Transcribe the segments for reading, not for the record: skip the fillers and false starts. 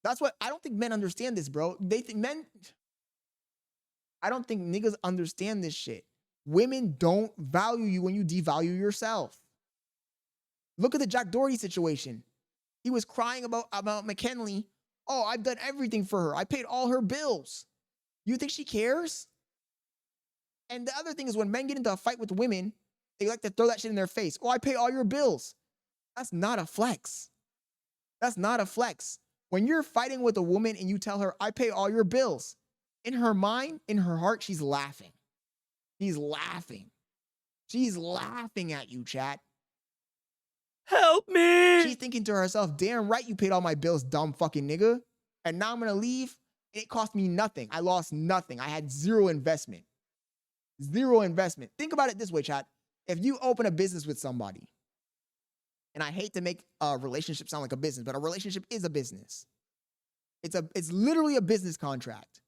That's what I don't think men understand this, bro. They think men. I don't think niggas understand this shit. Women don't value you when you devalue yourself. Look at the Jack Doherty situation. He was crying about McKinley. Oh, I've done everything for her. I paid all her bills. You think she cares? And the other thing is when men get into a fight with women, they like to throw that shit in their face. Oh, I pay all your bills. That's not a flex. That's not a flex. When you're fighting with a woman and you tell her, I pay all your bills, in her mind, in her heart, she's laughing. She's laughing. She's laughing at you, chat. Help me! She's thinking to herself, damn right you paid all my bills, dumb fucking nigga. And now I'm gonna leave. It cost me nothing. I lost nothing. I had zero investment. Zero investment. Think about it this way, chat. If you open a business with somebody, and I hate to make a relationship sound like a business, but a relationship is a business. It's literally a business contract.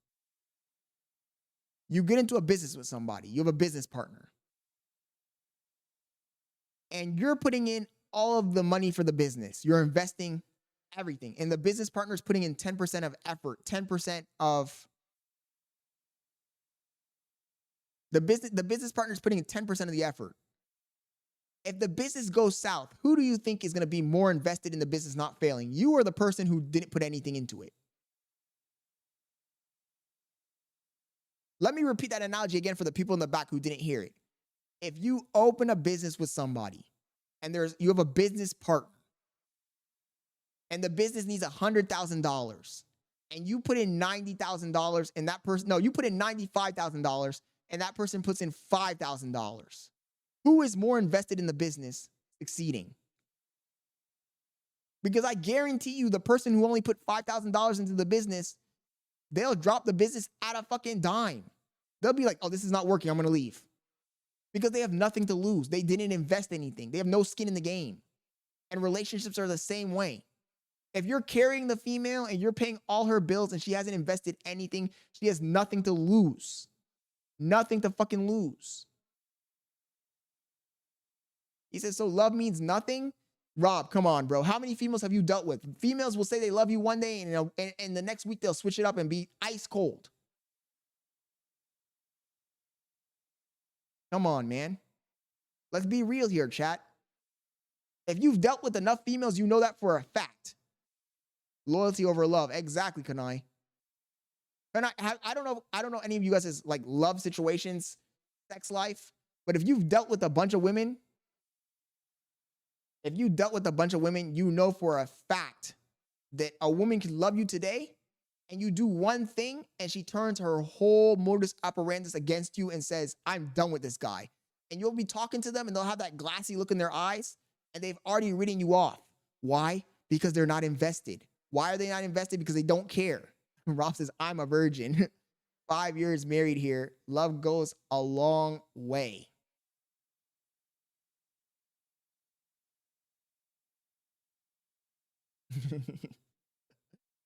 You get into a business with somebody. You have a business partner. And you're putting in all of the money for the business. You're investing everything. And the business partner is putting in 10% of effort, 10% of the business partner is putting in 10% of the effort. If the business goes south, who do you think is going to be more invested in the business not failing? You or the person who didn't put anything into it? Let me repeat that analogy again for the people in the back who didn't hear it. If you open a business with somebody and you have a business partner and the business needs $100,000 and you put in $90,000 and that person, no, you put in $95,000 and that person puts in $5,000. Who is more invested in the business succeeding? Because I guarantee you the person who only put $5,000 into the business, they'll drop the business at a fucking dime. They'll be like, oh, this is not working. I'm going to leave. Because they have nothing to lose. They didn't invest anything. They have no skin in the game. And relationships are the same way. If you're carrying the female and you're paying all her bills and she hasn't invested anything, she has nothing to lose. Nothing to fucking lose. He says, so love means nothing? Rob, come on, bro. How many females have you dealt with? Females will say they love you one day and the next week they'll switch it up and be ice cold. Come on, man. Let's be real here, chat. If you've dealt with enough females, you know that for a fact. Loyalty over love. Exactly, Kanai. And I don't know any of you guys' like love situations, sex life, but if you've dealt with a bunch of women, you know for a fact that a woman can love you today and you do one thing and she turns her whole modus operandi against you and says, I'm done with this guy. And you'll be talking to them and they'll have that glassy look in their eyes and they've already written you off. Why? Because they're not invested. Why are they not invested? Because they don't care. Rob says, I'm a virgin. 5 years married here. Love goes a long way.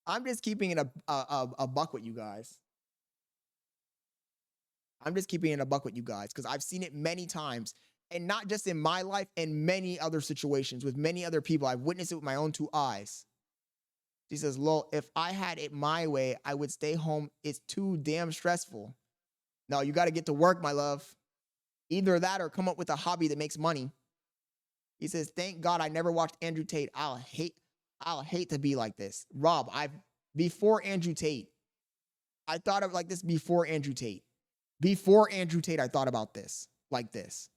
I'm just keeping it a buck with you guys. I'm just keeping it a buck with you guys because I've seen it many times. And not just in my life, in many other situations with many other people. I've witnessed it with my own 2 eyes. She says, lol, if I had it my way, I would stay home. It's too damn stressful. No, you got to get to work, my love. Either that or come up with a hobby that makes money. He says, thank God I never watched Andrew Tate. I'll hate to be like this. Rob, before Andrew Tate, I thought of like this before Andrew Tate. Before Andrew Tate, I thought about this like this.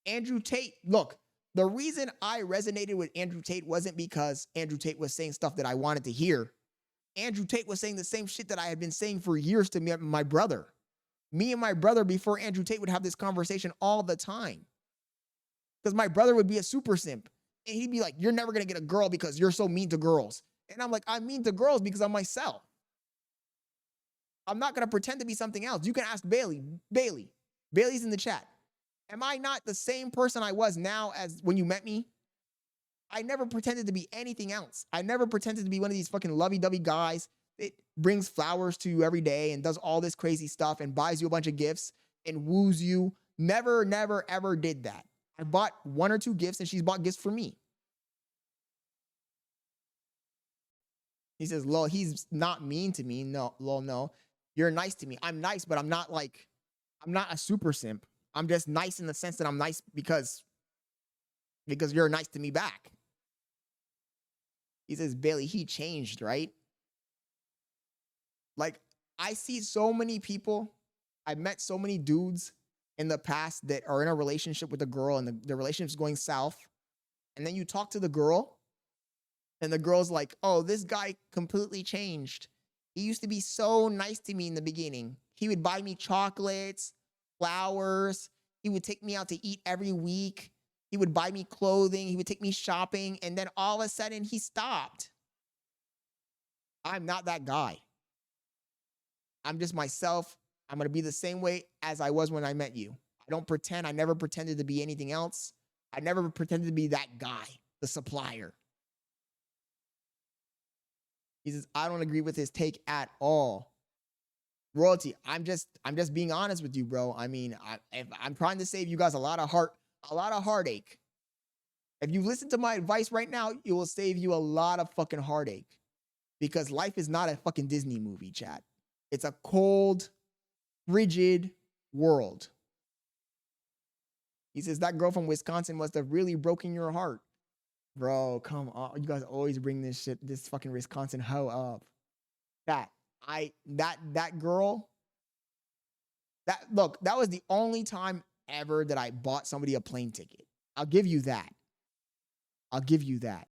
Andrew Tate, look, the reason I resonated with Andrew Tate wasn't because Andrew Tate was saying stuff that I wanted to hear. Andrew Tate was saying the same shit that I had been saying for years to me and my brother. Me and my brother before Andrew Tate would have this conversation all the time. Because my brother would be a super simp. And he'd be like, you're never going to get a girl because you're so mean to girls. And I'm like, I'm mean to girls because I'm myself. I'm not going to pretend to be something else. You can ask Bailey. Bailey's in the chat. Am I not the same person I was now as when you met me? I never pretended to be anything else. I never pretended to be one of these fucking lovey-dovey guys that brings flowers to you every day and does all this crazy stuff and buys you a bunch of gifts and woos you. Never, never, ever did that. I bought 1 or 2 gifts and she's bought gifts for me. He says, lol, he's not mean to me. No, lol, no. You're nice to me. I'm nice, but I'm not a super simp. I'm just nice in the sense that I'm nice because you're nice to me back. He says, Bailey, he changed, right? Like, I see so many people, I've met so many dudes in the past that are in a relationship with a girl and the relationship's going south. And then you talk to the girl, and the girl's like, oh, this guy completely changed. He used to be so nice to me in the beginning. He would buy me chocolates, flowers. He would take me out to eat every week. He would buy me clothing. He would take me shopping. And then all of a sudden, he stopped. I'm not that guy. I'm just myself. I'm going to be the same way as I was when I met you. I don't pretend. I never pretended to be anything else. I never pretended to be that guy, the supplier. He says, I don't agree with his take at all. Royalty, I'm just being honest with you, bro. I mean, I'm trying to save you guys a lot of heartache. If you listen to my advice right now, it will save you a lot of fucking heartache. Because life is not a fucking Disney movie, chat. It's a cold, frigid world. He says, that girl from Wisconsin must have really broken your heart. Bro, come on. You guys always bring this fucking Wisconsin hoe up. That girl, look, that was the only time ever that I bought somebody a plane ticket. I'll give you that.